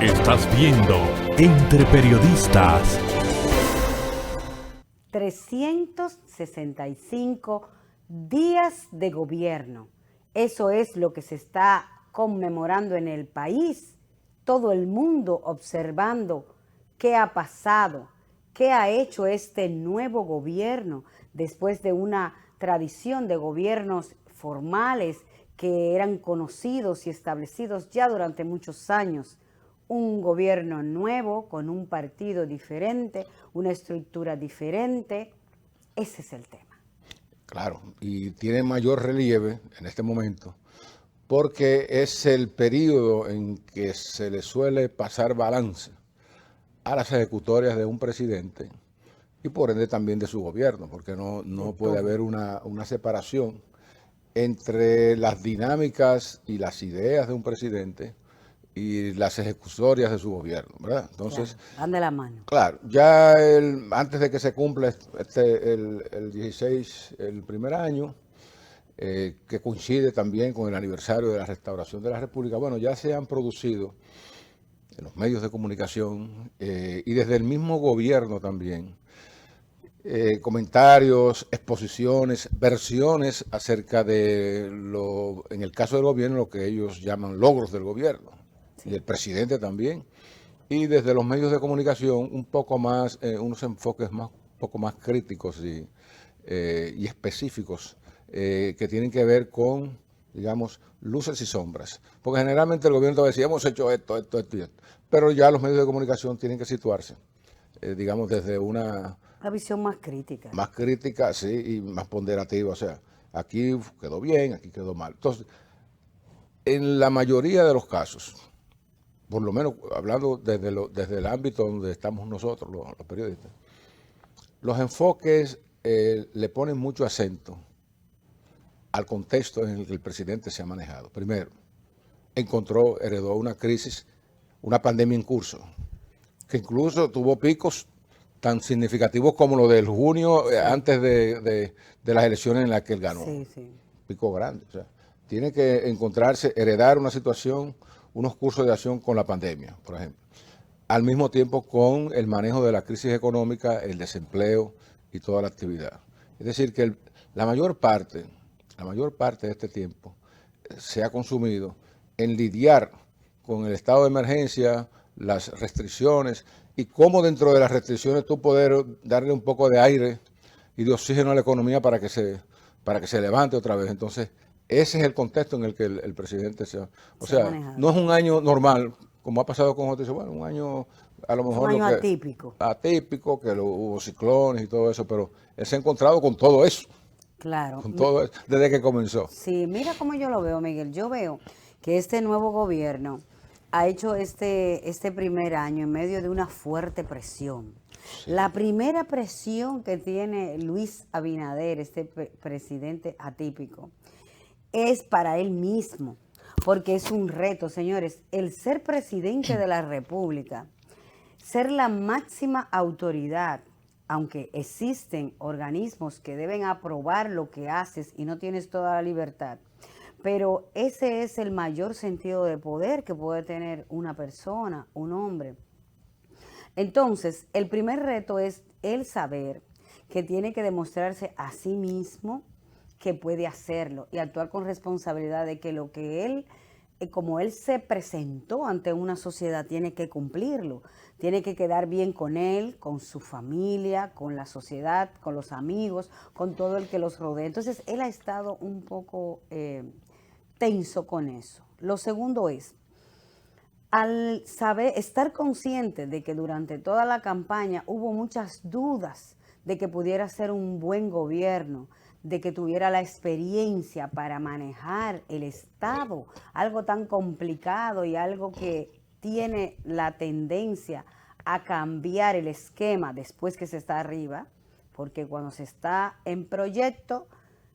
Estás viendo Entre Periodistas. 365 días de gobierno. Eso es lo que se está conmemorando en el país. Todo el mundo observando qué ha pasado, qué ha hecho este nuevo gobierno después de una tradición de gobiernos formales que eran conocidos y establecidos ya durante muchos años. Un gobierno nuevo, con un partido diferente, una estructura diferente. Ese es el tema. Claro, y tiene mayor relieve en este momento porque es el periodo en que se le suele pasar balance a las ejecutorias de un presidente y por ende también de su gobierno, porque no puede haber una separación entre las dinámicas y las ideas de un presidente y las ejecutorias de su gobierno, ¿verdad? Entonces, claro, van de la mano. Claro, ya antes de que se cumpla el 16, el primer año, que coincide también con el aniversario de la restauración de la República, bueno, ya se han producido en los medios de comunicación y desde el mismo gobierno también, comentarios, exposiciones, versiones acerca de en el caso del gobierno, lo que ellos llaman logros del gobierno, sí, y del presidente también. Y desde los medios de comunicación un poco más, unos enfoques un poco más críticos y específicos que tienen que ver con, digamos, luces y sombras. Porque generalmente el gobierno te va a decir, hemos hecho esto y esto. Pero ya los medios de comunicación tienen que situarse, digamos, desde una visión más crítica. Más crítica, sí, y más ponderativa. O sea, aquí quedó bien, aquí quedó mal. Entonces, en la mayoría de los casos, por lo menos hablando desde el ámbito donde estamos nosotros, los periodistas, los enfoques le ponen mucho acento al contexto en el que el presidente se ha manejado. Primero, heredó una crisis, una pandemia en curso, que incluso tuvo picos tan significativos como lo del junio, sí, antes de las elecciones en las que él ganó. Sí, sí. Pico grande. O sea, tiene que heredar una situación, unos cursos de acción con la pandemia, por ejemplo. Al mismo tiempo con el manejo de la crisis económica, el desempleo y toda la actividad. Es decir, que la mayor parte de este tiempo se ha consumido en lidiar con el estado de emergencia, las restricciones y cómo dentro de las restricciones tú poder darle un poco de aire y de oxígeno a la economía para que se levante otra vez. Entonces, ese es el contexto en el que el presidente no es un año normal, como ha pasado con otros. Bueno, un año a lo mejor... Un año atípico. Atípico, que hubo ciclones y todo eso, pero él se ha encontrado con todo eso. Claro. Con todo eso, desde que comenzó. Sí, mira cómo yo lo veo, Miguel. Yo veo que este nuevo gobierno ha hecho este primer año en medio de una fuerte presión. Sí. La primera presión que tiene Luis Abinader, este presidente atípico, es para él mismo, porque es un reto, señores. El ser presidente de la República, ser la máxima autoridad, aunque existen organismos que deben aprobar lo que haces y no tienes toda la libertad, pero ese es el mayor sentido de poder que puede tener una persona, un hombre. Entonces, el primer reto es el saber que tiene que demostrarse a sí mismo que puede hacerlo y actuar con responsabilidad de que lo que él, como él se presentó ante una sociedad, tiene que cumplirlo. Tiene que quedar bien con él, con su familia, con la sociedad, con los amigos, con todo el que los rodea. Entonces, él ha estado un poco tenso con eso. Lo segundo es, al estar consciente de que durante toda la campaña hubo muchas dudas de que pudiera ser un buen gobierno, de que tuviera la experiencia para manejar el Estado, algo tan complicado y algo que tiene la tendencia a cambiar el esquema después que se está arriba, porque cuando se está en proyecto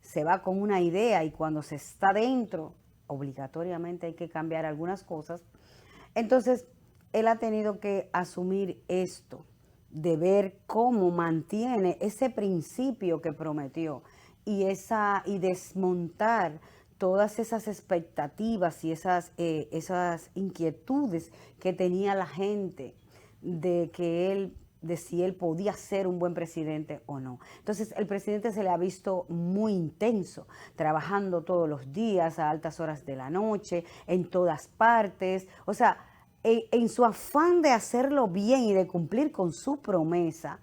se va con una idea y cuando se está dentro obligatoriamente hay que cambiar algunas cosas. Entonces él ha tenido que asumir esto, de ver cómo mantiene ese principio que prometió y desmontar todas esas expectativas y esas inquietudes que tenía la gente de si él podía ser un buen presidente o no. Entonces, el presidente se le ha visto muy intenso, trabajando todos los días a altas horas de la noche, en todas partes. O sea, en su afán de hacerlo bien y de cumplir con su promesa,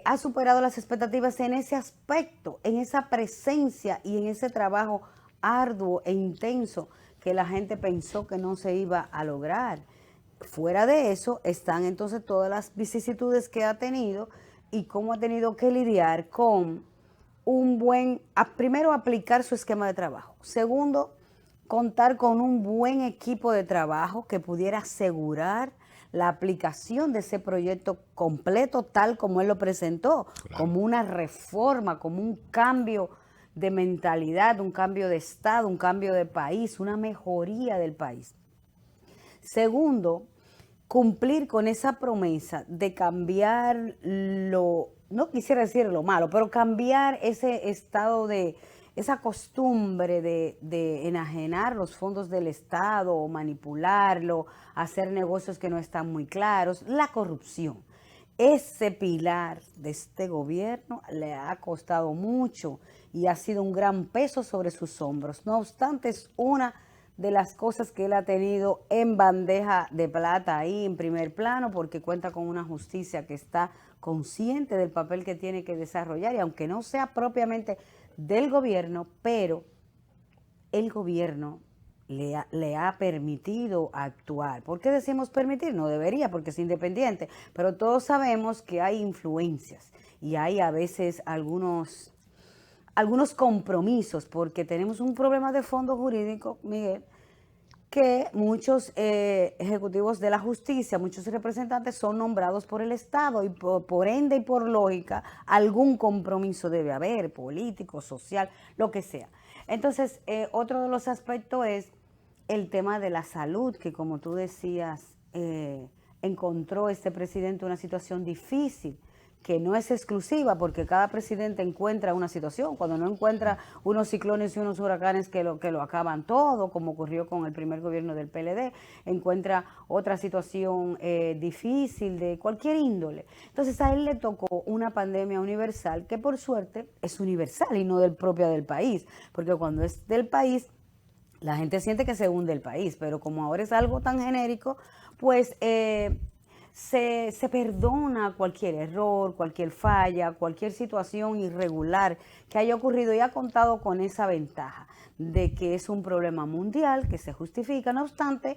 ha superado las expectativas en ese aspecto, en esa presencia y en ese trabajo arduo e intenso que la gente pensó que no se iba a lograr. Fuera de eso están entonces todas las vicisitudes que ha tenido y cómo ha tenido que lidiar con primero aplicar su esquema de trabajo. Segundo, contar con un buen equipo de trabajo que pudiera asegurar la aplicación de ese proyecto completo tal como él lo presentó, claro, como una reforma, como un cambio de mentalidad, un cambio de Estado, un cambio de país, una mejoría del país. Segundo, cumplir con esa promesa de cambiar no quisiera decir lo malo, pero cambiar ese estado esa costumbre de enajenar los fondos del Estado o manipularlo, hacer negocios que no están muy claros, la corrupción. Ese pilar de este gobierno le ha costado mucho y ha sido un gran peso sobre sus hombros. No obstante, es una de las cosas que él ha tenido en bandeja de plata ahí en primer plano, porque cuenta con una justicia que está consciente del papel que tiene que desarrollar, y aunque no sea propiamente del gobierno, pero el gobierno le ha permitido actuar. ¿Por qué decimos permitir? No debería, porque es independiente, pero todos sabemos que hay influencias y hay a veces algunos compromisos, porque tenemos un problema de fondo jurídico, Miguel, que muchos ejecutivos de la justicia, muchos representantes son nombrados por el Estado y por ende y por lógica algún compromiso debe haber, político, social, lo que sea. Entonces, otro de los aspectos es el tema de la salud, que como tú decías, encontró este presidente una situación difícil, que no es exclusiva, porque cada presidente encuentra una situación. Cuando no encuentra unos ciclones y unos huracanes que lo acaban todo, como ocurrió con el primer gobierno del PLD, encuentra otra situación difícil de cualquier índole. Entonces a él le tocó una pandemia universal, que por suerte es universal y no propia del país, porque cuando es del país, la gente siente que se hunde el país, pero como ahora es algo tan genérico, pues se perdona cualquier error, cualquier falla, cualquier situación irregular que haya ocurrido, y ha contado con esa ventaja de que es un problema mundial que se justifica. No obstante,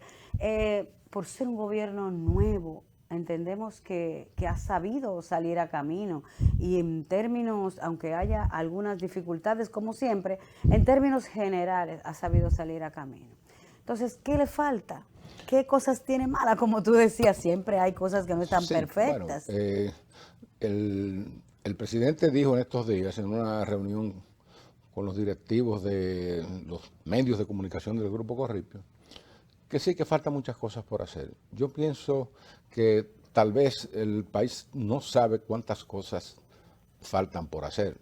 por ser un gobierno nuevo, entendemos que ha sabido salir a camino, y en términos, aunque haya algunas dificultades como siempre, en términos generales ha sabido salir a camino. Entonces, ¿qué le falta? ¿Qué cosas tiene malas? Como tú decías, siempre hay cosas que no están perfectas. Bueno, el presidente dijo en estos días, en una reunión con los directivos de los medios de comunicación del Grupo Corripio, que sí, que faltan muchas cosas por hacer. Yo pienso que tal vez el país no sabe cuántas cosas faltan por hacer,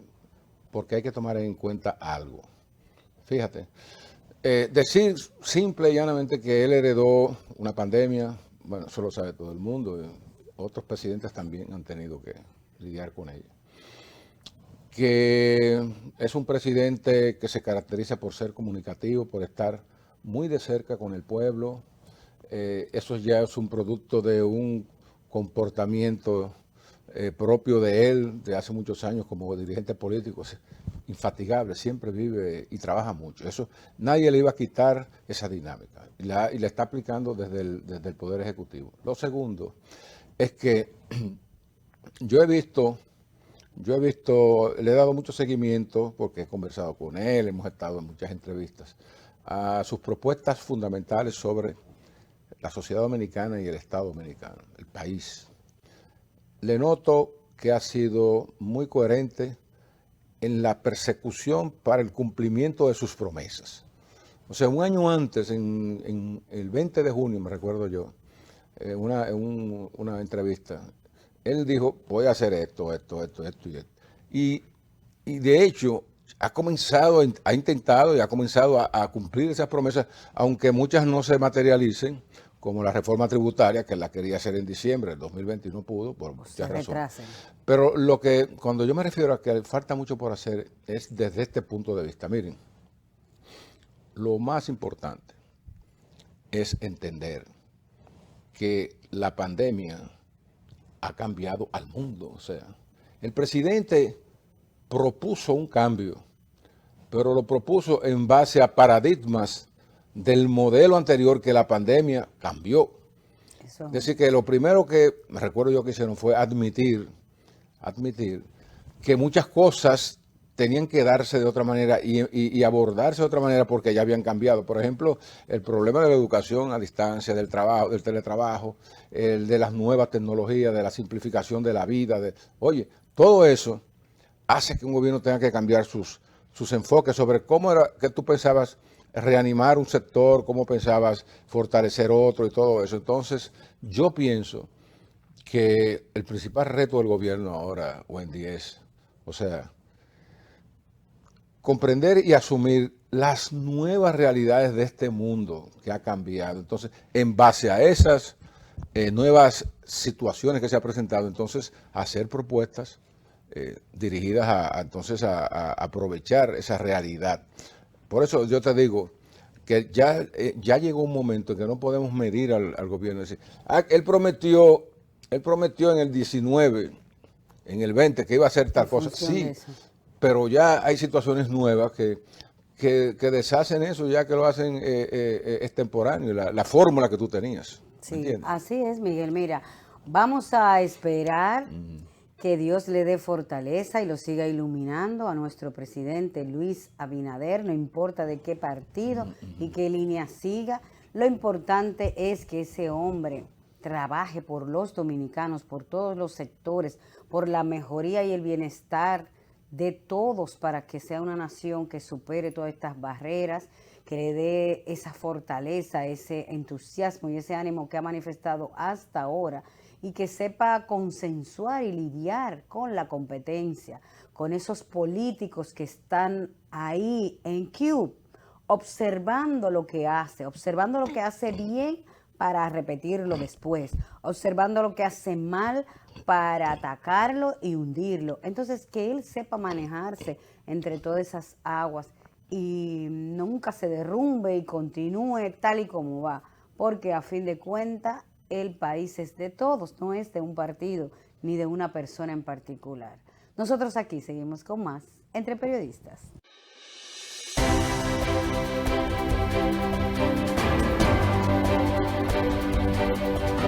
porque hay que tomar en cuenta algo. Fíjate. Decir simple y llanamente que él heredó una pandemia, bueno, eso lo sabe todo el mundo, otros presidentes también han tenido que lidiar con ella. Que es un presidente que se caracteriza por ser comunicativo, por estar muy de cerca con el pueblo. Eso ya es un producto de un comportamiento propio de él, de hace muchos años como dirigente político, infatigable, siempre vive y trabaja mucho. Eso nadie le iba a quitar esa dinámica, y la está aplicando desde el Poder Ejecutivo. Lo segundo es que yo he visto, le he dado mucho seguimiento, porque he conversado con él, hemos estado en muchas entrevistas, a sus propuestas fundamentales sobre la sociedad dominicana y el Estado dominicano, el país. Le noto que ha sido muy coherente en la persecución para el cumplimiento de sus promesas. O sea, un año antes, en el 20 de junio, me recuerdo yo, una entrevista, él dijo, voy a hacer esto y esto. Y de hecho, ha intentado y ha comenzado a cumplir esas promesas, aunque muchas no se materialicen, como la reforma tributaria, que la quería hacer en diciembre del 2020 y no pudo, por muchas razones. Pero cuando yo me refiero a que falta mucho por hacer, es desde este punto de vista. Miren, lo más importante es entender que la pandemia ha cambiado al mundo. O sea, el presidente propuso un cambio, pero lo propuso en base a paradigmas del modelo anterior que la pandemia cambió. Eso. Es decir, que lo primero que me recuerdo yo que hicieron fue admitir que muchas cosas tenían que darse de otra manera y abordarse de otra manera porque ya habían cambiado. Por ejemplo, el problema de la educación a distancia, del trabajo, del teletrabajo, el de las nuevas tecnologías, de la simplificación de la vida. Oye, todo eso hace que un gobierno tenga que cambiar sus enfoques sobre cómo era que tú pensabas reanimar un sector, cómo pensabas fortalecer otro y todo eso. Entonces, yo pienso que el principal reto del gobierno ahora, Wendy, es, o sea, comprender y asumir las nuevas realidades de este mundo que ha cambiado. Entonces, en base a esas nuevas situaciones que se han presentado, entonces, hacer propuestas dirigidas a aprovechar esa realidad. Por eso yo te digo que ya llegó un momento en que no podemos medir al gobierno. Es decir, él prometió en el 19, en el 20, que iba a hacer tal cosa. Sí, pero ya hay situaciones nuevas que deshacen eso, ya que lo hacen extemporáneo, la fórmula que tú tenías. Sí, así es, Miguel. Mira, vamos a esperar que Dios le dé fortaleza y lo siga iluminando a nuestro presidente Luis Abinader, no importa de qué partido y qué línea siga. Lo importante es que ese hombre trabaje por los dominicanos, por todos los sectores, por la mejoría y el bienestar de todos para que sea una nación que supere todas estas barreras, que le dé esa fortaleza, ese entusiasmo y ese ánimo que ha manifestado hasta ahora, y que sepa consensuar y lidiar con la competencia, con esos políticos que están ahí en Cube, observando lo que hace bien para repetirlo después, observando lo que hace mal para atacarlo y hundirlo. Entonces, que él sepa manejarse entre todas esas aguas y nunca se derrumbe y continúe tal y como va, porque a fin de cuentas el país es de todos, no es de un partido ni de una persona en particular. Nosotros aquí seguimos con más Entre Periodistas.